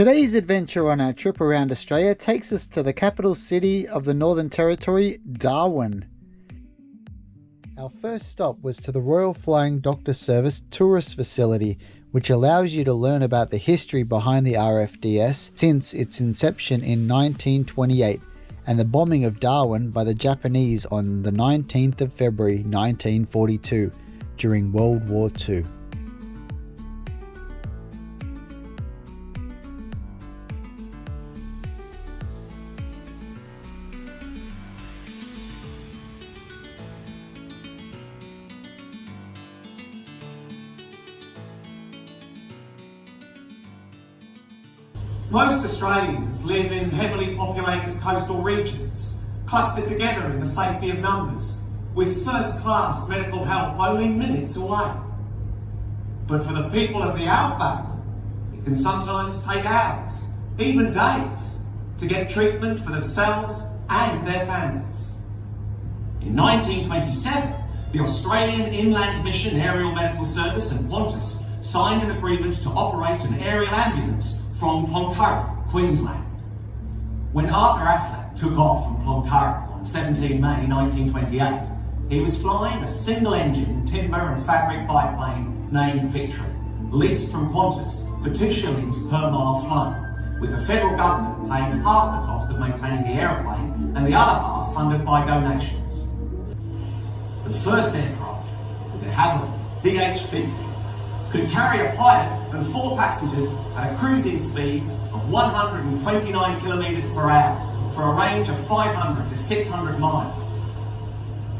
Today's adventure on our trip around Australia takes us to the capital city of the Northern Territory, Darwin. Our first stop was to the Royal Flying Doctor Service tourist facility, which allows you to learn about the history behind the RFDS since its inception in 1928 and the bombing of Darwin by the Japanese on the 19th of February 1942 during World War II. Most Australians live in heavily populated coastal regions, clustered together in the safety of numbers, with first-class medical help only minutes away. But for the people of the outback, it can sometimes take hours, even days, to get treatment for themselves and their families. In 1927, the Australian Inland Mission Aerial Medical Service and Qantas signed an agreement to operate an aerial ambulance from Cloncurry, Queensland. When Arthur Athlet took off from Cloncurry on 17 May 1928, he was flying a single-engine timber and fabric biplane named Victory, leased from Qantas for 2 shillings per mile flown, with the federal government paying half the cost of maintaining the aeroplane and the other half funded by donations. The first aircraft, the de Havilland DH-50, could carry a pilot and 4 passengers at a cruising speed of 129 kilometres per hour for a range of 500 to 600 miles.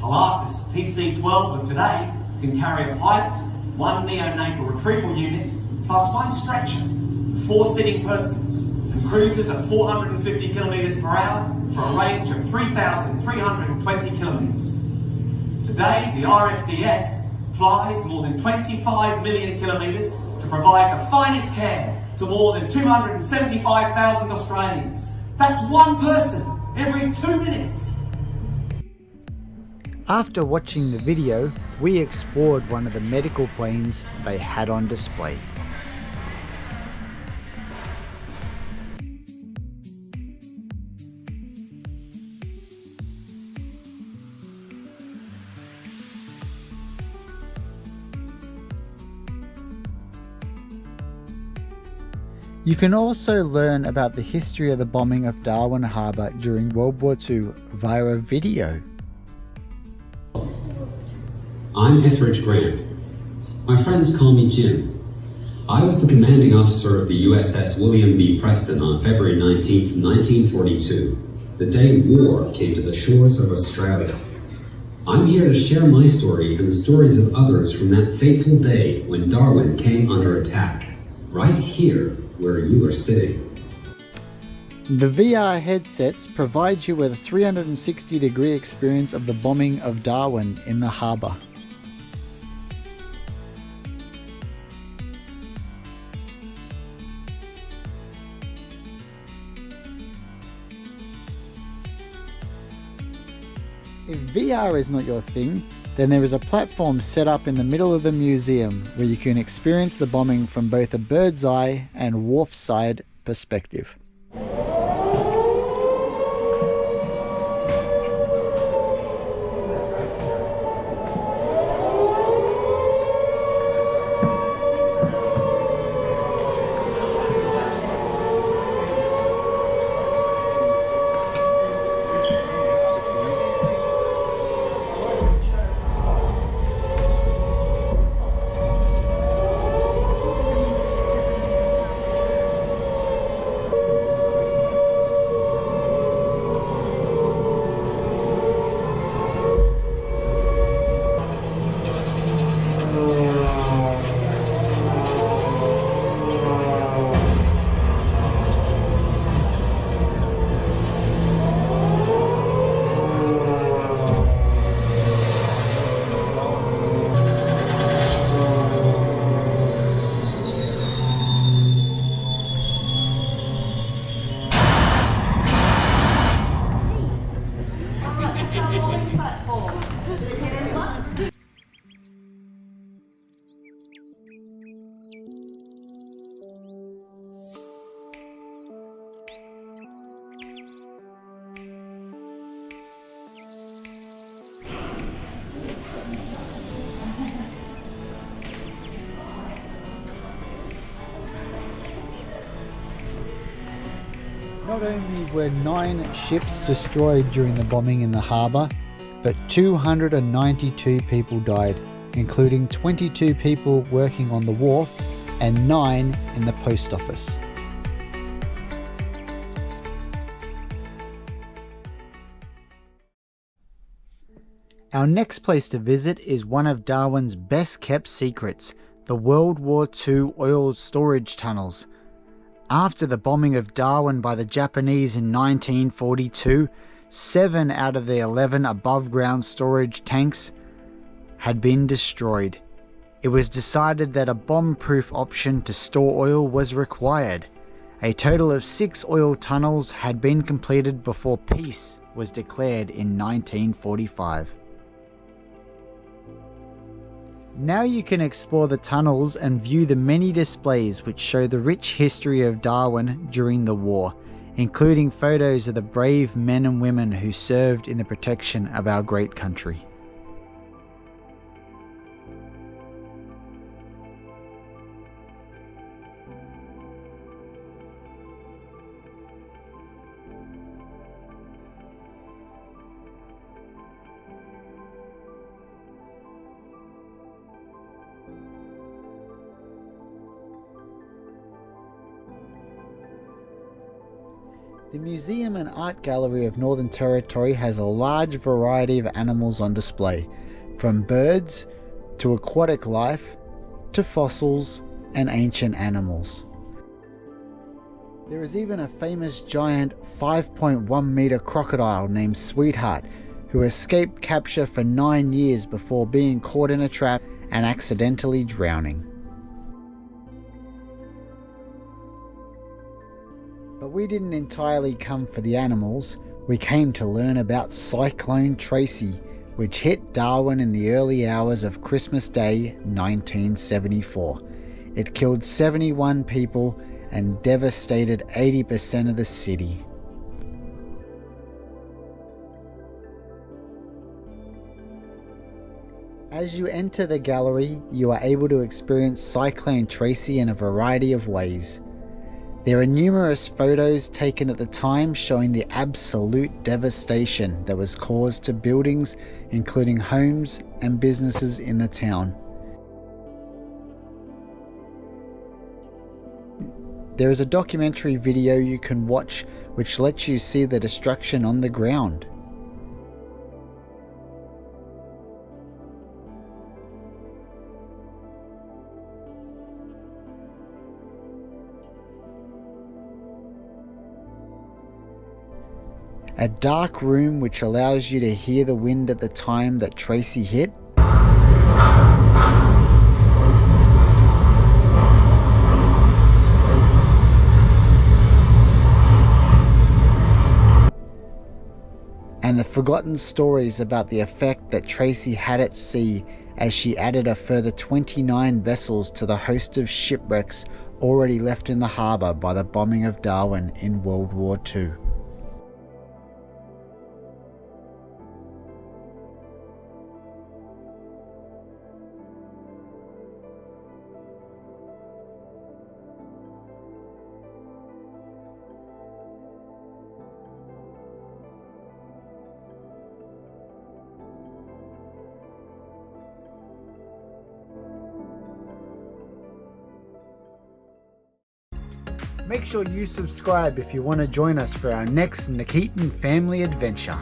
Pilatus PC-12 of today can carry a pilot, 1 neonatal retrieval unit, plus 1 stretcher, 4 sitting persons, and cruises at 450 kilometres per hour for a range of 3,320 kilometres. Today, the RFDS flies more than 25 million kilometres to provide the finest care to more than 275,000 Australians. That's 1 person every 2 minutes. After watching the video, we explored one of the medical planes they had on display. You can also learn about the history of the bombing of Darwin Harbor during World War II via a video. I'm Etheridge Grant. My friends call me Jim. I was the commanding officer of the USS William B. Preston on February 19, 1942, the day war came to the shores of Australia. I'm here to share my story and the stories of others from that fateful day when Darwin came under attack, right here where you are sitting. The VR headsets provide you with a 360-degree experience of the bombing of Darwin in the harbour. If VR is not your thing, then there is a platform set up in the middle of the museum where you can experience the bombing from both a bird's eye and wharf side perspective. Not only were 9 ships destroyed during the bombing in the harbour, but 292 people died, including 22 people working on the wharf and 9 in the post office. Our next place to visit is one of Darwin's best kept secrets, the World War II oil storage tunnels. After the bombing of Darwin by the Japanese in 1942, 7 out of the 11 above ground storage tanks had been destroyed. It was decided that a bomb-proof option to store oil was required. A total of 6 oil tunnels had been completed before peace was declared in 1945. Now you can explore the tunnels and view the many displays which show the rich history of Darwin during the war, including photos of the brave men and women who served in the protection of our great country. The Museum and Art Gallery of Northern Territory has a large variety of animals on display, from birds to aquatic life to fossils and ancient animals. There is even a famous giant 5.1 meter crocodile named Sweetheart, who escaped capture for 9 years before being caught in a trap and accidentally drowning. But we didn't entirely come for the animals, we came to learn about Cyclone Tracy, which hit Darwin in the early hours of Christmas Day 1974. It killed 71 people and devastated 80% of the city. As you enter the gallery, you are able to experience Cyclone Tracy in a variety of ways. There are numerous photos taken at the time showing the absolute devastation that was caused to buildings, including homes and businesses in the town. There is a documentary video you can watch which lets you see the destruction on the ground. A dark room which allows you to hear the wind at the time that Tracy hit. And the forgotten stories about the effect that Tracy had at sea as she added a further 29 vessels to the host of shipwrecks already left in the harbour by the bombing of Darwin in World War II. Make sure you subscribe if you want to join us for our next Nikitan family adventure.